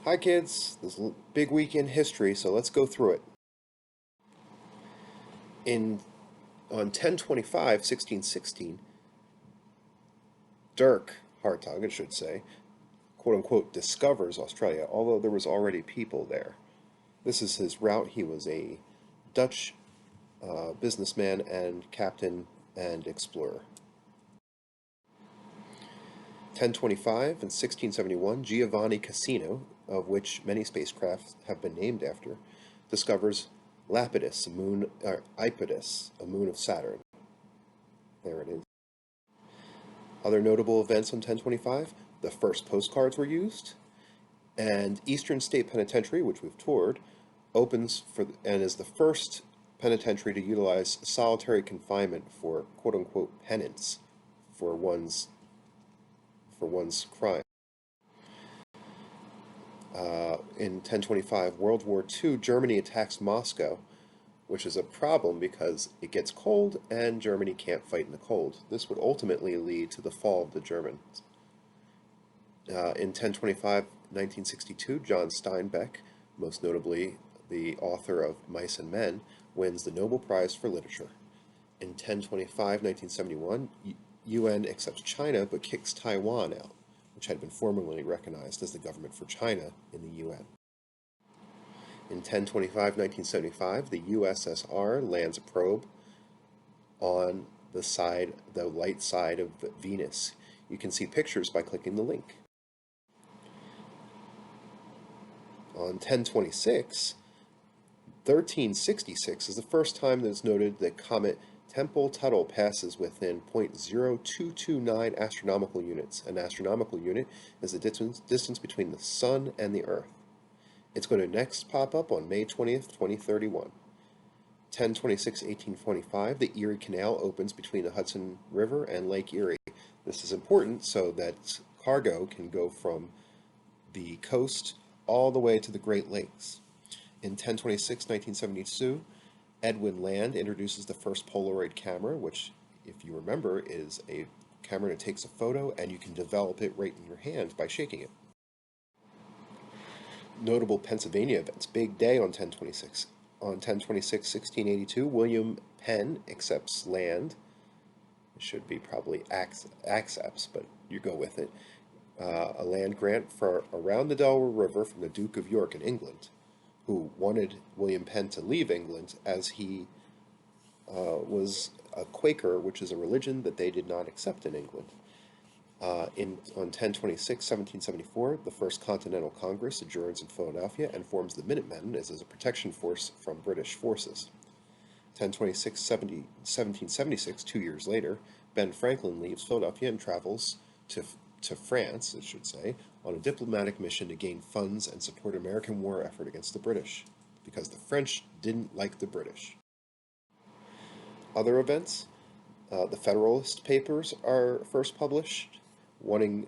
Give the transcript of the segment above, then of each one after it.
Hi kids, this is a big week in history, so let's go through it. On 10/25, 1616, Dirk Hartog, I should say, quote unquote, discovers Australia, although there was already people there. This is his route. He was a Dutch businessman and captain and explorer. 1025 and 1671, Giovanni Cassini, of which many spacecraft have been named after, discovers Lapidus, Iapetus, a moon of Saturn. There it is. Other notable events on 1025, the first postcards were used, and Eastern State Penitentiary, which we've toured, opens and is the first penitentiary to utilize solitary confinement for quote-unquote penance for one's crime. In 1025, World War II, Germany attacks Moscow, which is a problem because it gets cold and Germany can't fight in the cold. This would ultimately lead to the fall of the Germans. In 1025, 1962, John Steinbeck, most notably the author of Mice and Men, wins the Nobel Prize for Literature. In 1025, 1971, UN accepts China but kicks Taiwan out, which had been formally recognized as the government for China in the UN. In 1025, 1975, the USSR lands a probe on the light side of Venus. You can see pictures by clicking the link. On 1366 is the first time that it's noted that comet Tempel-Tuttle passes within 0.0229 astronomical units. An astronomical unit is the distance between the Sun and the Earth. It's going to next pop up on May 20th, 2031. 10/26/1825, the Erie Canal opens between the Hudson River and Lake Erie. This is important so that cargo can go from the coast all the way to the Great Lakes. In 10/26/1972, Edwin Land introduces the first Polaroid camera, which, if you remember, is a camera that takes a photo and you can develop it right in your hand by shaking it. Notable Pennsylvania events. Big day on 10/26. On 10/26/1682, William Penn accepts land. It should be probably accepts, but you go with it. A land grant for around the Delaware River from the Duke of York in England, who wanted William Penn to leave England as he was a Quaker, which is a religion that they did not accept in England. On 10/26/1774, the First Continental Congress adjourns in Philadelphia and forms the Minutemen as a protection force from British forces. 10/26/1776, 2 years later, Ben Franklin leaves Philadelphia and travels to France, I should say, on a diplomatic mission to gain funds and support American war effort against the British, because the French didn't like the British. Other events, the Federalist Papers are first published, wanting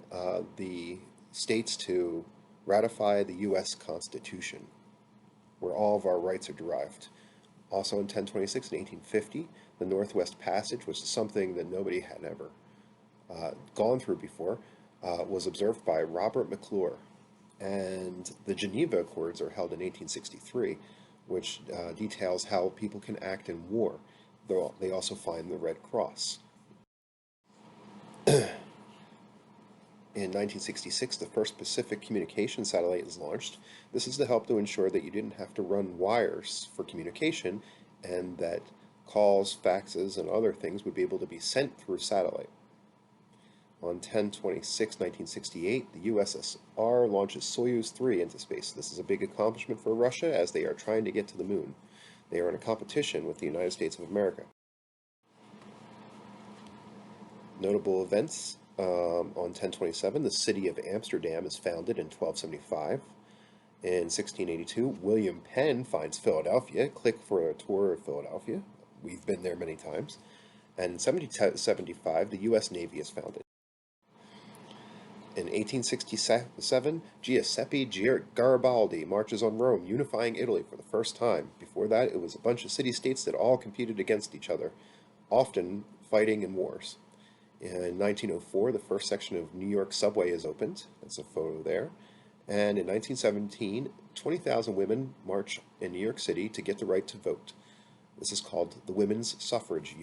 the states to ratify the U.S. Constitution, where all of our rights are derived. Also in 10/26 and 1850, the Northwest Passage, which is something that nobody had ever gone through before, was observed by Robert McClure. And the Geneva Accords are held in 1863, which details how people can act in war. They also find the Red Cross. In 1966, the first Pacific communication satellite is launched. This is to help to ensure that you didn't have to run wires for communication and that calls, faxes, and other things would be able to be sent through satellite. On 10/26/1968, the USSR launches Soyuz 3 into space. This is a big accomplishment for Russia as they are trying to get to the moon. They are in a competition with the United States of America. Notable events. On 10/27, the city of Amsterdam is founded in 1275. In 1682, William Penn finds Philadelphia. Click for a tour of Philadelphia. We've been there many times. And in 1775, the U.S. Navy is founded. In 1867, Giuseppe Garibaldi marches on Rome, unifying Italy for the first time. Before that, it was a bunch of city-states that all competed against each other, often fighting in wars. In 1904, the first section of New York subway is opened. That's a photo there. And in 1917, 20,000 women march in New York City to get the right to vote. This is called the women's suffrage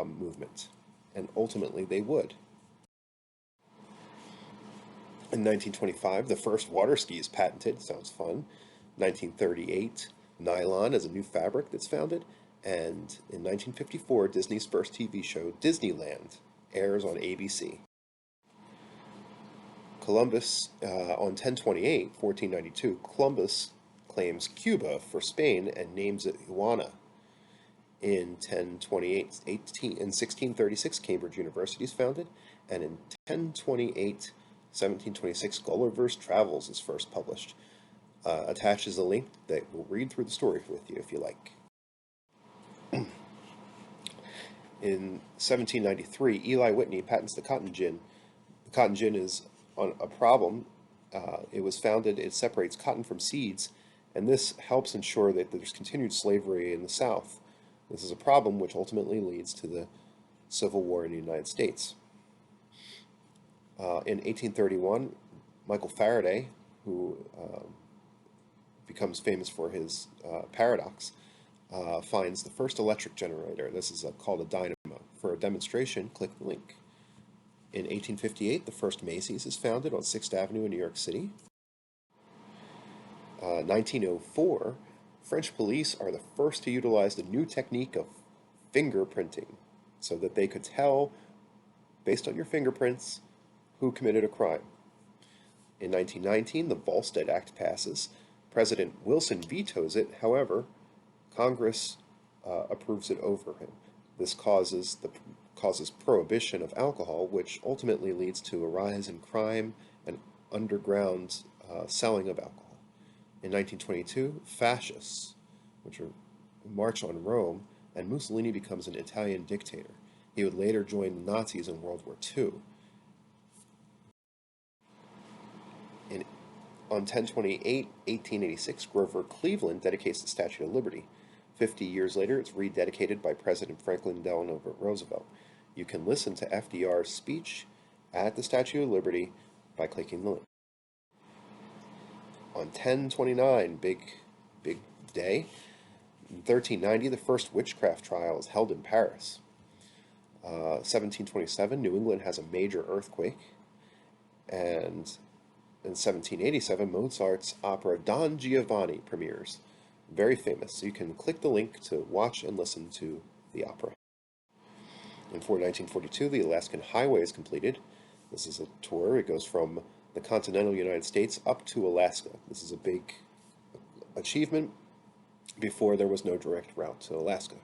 movement, and ultimately they would. In 1925, the first water ski is patented. Sounds fun. 1938, nylon is a new fabric that's founded. And in 1954, Disney's first TV show, Disneyland, airs on ABC. Columbus, on 10/28, 1492, Columbus claims Cuba for Spain and names it Juana. In 1028, in 1636, Cambridge University is founded, and in 1028, 1726, Gulliver's Travels is first published. Attaches a link that will read through the story with you if you like. In 1793, Eli Whitney patents the cotton gin. The cotton gin is on a problem. It separates cotton from seeds, and this helps ensure that there's continued slavery in the South. This is a problem which ultimately leads to the Civil War in the United States. In 1831, Michael Faraday, who becomes famous for his paradox, finds the first electric generator. This is called a dynamo. For a demonstration, click the link. In 1858, the first Macy's is founded on 6th Avenue in New York City. 1904, French police are the first to utilize the new technique of fingerprinting so that they could tell, based on your fingerprints, who committed a crime. In 1919, the Volstead Act passes. President Wilson vetoes it. However, Congress approves it over him. This causes prohibition of alcohol, which ultimately leads to a rise in crime and underground selling of alcohol. In 1922, fascists, which are march on Rome, and Mussolini becomes an Italian dictator. He would later join the Nazis in World War II. On 10/28, 1886, Grover Cleveland dedicates the Statue of Liberty. 50 years later, it's rededicated by President Franklin Delano Roosevelt. You can listen to FDR's speech at the Statue of Liberty by clicking the link. On 10/29, big day, in 1390, the first witchcraft trial is held in Paris. 1727, New England has a major earthquake. And in 1787, Mozart's opera Don Giovanni premieres. Very famous. So you can click the link to watch and listen to the opera. In 1942, the Alaskan Highway is completed. This is a tour. It goes from the continental United States up to Alaska. This is a big achievement. Before, there was no direct route to Alaska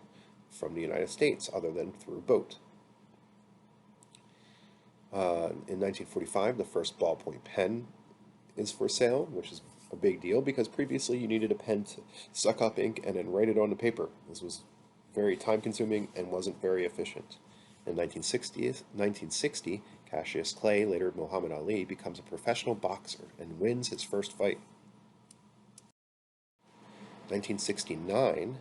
from the United States other than through boat. In 1945, the first ballpoint pen is for sale, which is a big deal because previously you needed a pen to suck up ink and then write it on the paper. This was very time-consuming and wasn't very efficient. In 1960, Cassius Clay, later Muhammad Ali, becomes a professional boxer and wins his first fight. 1969,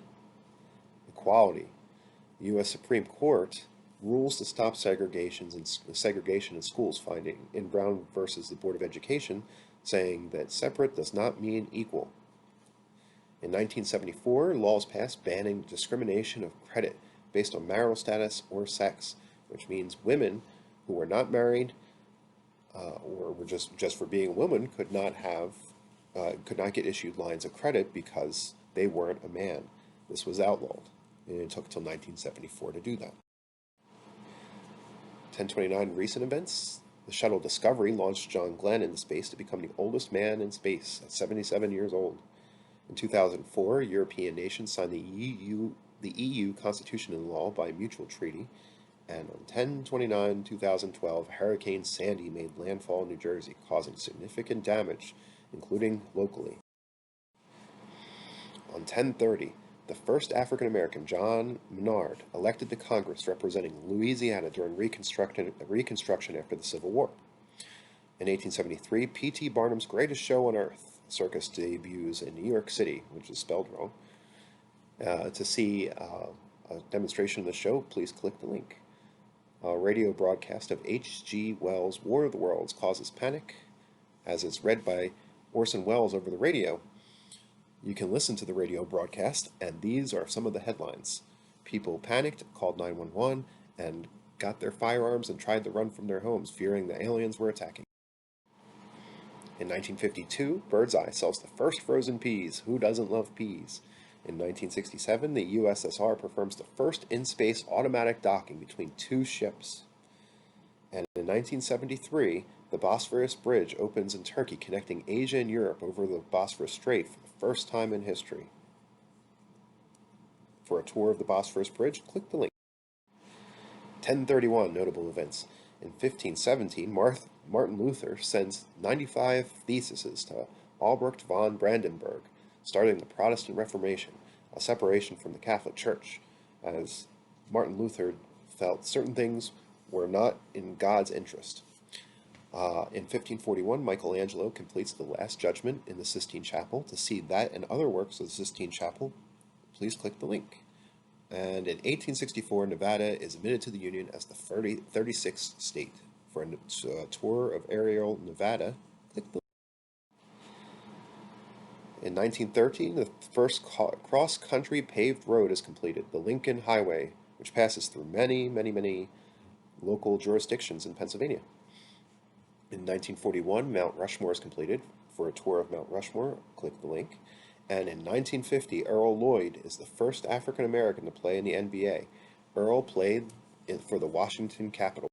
equality. The U.S. Supreme Court rules to stop segregation in schools, finding in Brown versus the Board of Education, saying that separate does not mean equal. In 1974, laws passed banning discrimination of credit based on marital status or sex, which means women who were not married or were just for being a woman could not get issued lines of credit because they weren't a man. This was outlawed, and it took until 1974 to do that. 1029 recent events. The shuttle Discovery launched John Glenn into space to become the oldest man in space at 77 years old. In 2004, European nations signed the EU Constitution and Law by mutual treaty, and on 10/29/2012, Hurricane Sandy made landfall in New Jersey, causing significant damage, including locally. On 10/30, the first African-American, John Menard, elected to Congress representing Louisiana during Reconstruction after the Civil War. In 1873, P.T. Barnum's Greatest Show on Earth circus debuts in New York City, which is spelled wrong. To see a demonstration of the show, please click the link. A radio broadcast of H.G. Wells' War of the Worlds causes panic, as it's read by Orson Welles over the radio. You can listen to the radio broadcast, and these are some of the headlines. People panicked, called 911, and got their firearms and tried to run from their homes, fearing the aliens were attacking. In 1952, Birdseye sells the first frozen peas. Who doesn't love peas? In 1967, the USSR performs the first in-space automatic docking between two ships. And in 1973, the Bosphorus Bridge opens in Turkey, connecting Asia and Europe over the Bosphorus Strait for the first time in history. For a tour of the Bosphorus Bridge, click the link. 1031 notable events. In 1517, Martin Luther sends 95 theses to Albrecht von Brandenburg, starting the Protestant Reformation, a separation from the Catholic Church, as Martin Luther felt certain things were not in God's interest. In 1541, Michelangelo completes the Last Judgment in the Sistine Chapel. To see that and other works of the Sistine Chapel, please click the link. And in 1864, Nevada is admitted to the Union as the 36th state. For a tour of aerial Nevada, click the link. In 1913, the first cross-country paved road is completed, the Lincoln Highway, which passes through many local jurisdictions in Pennsylvania. In 1941, Mount Rushmore is completed. For a tour of Mount Rushmore, click the link. And in 1950, Earl Lloyd is the first African American to play in the NBA. Earl played for the Washington Capitals.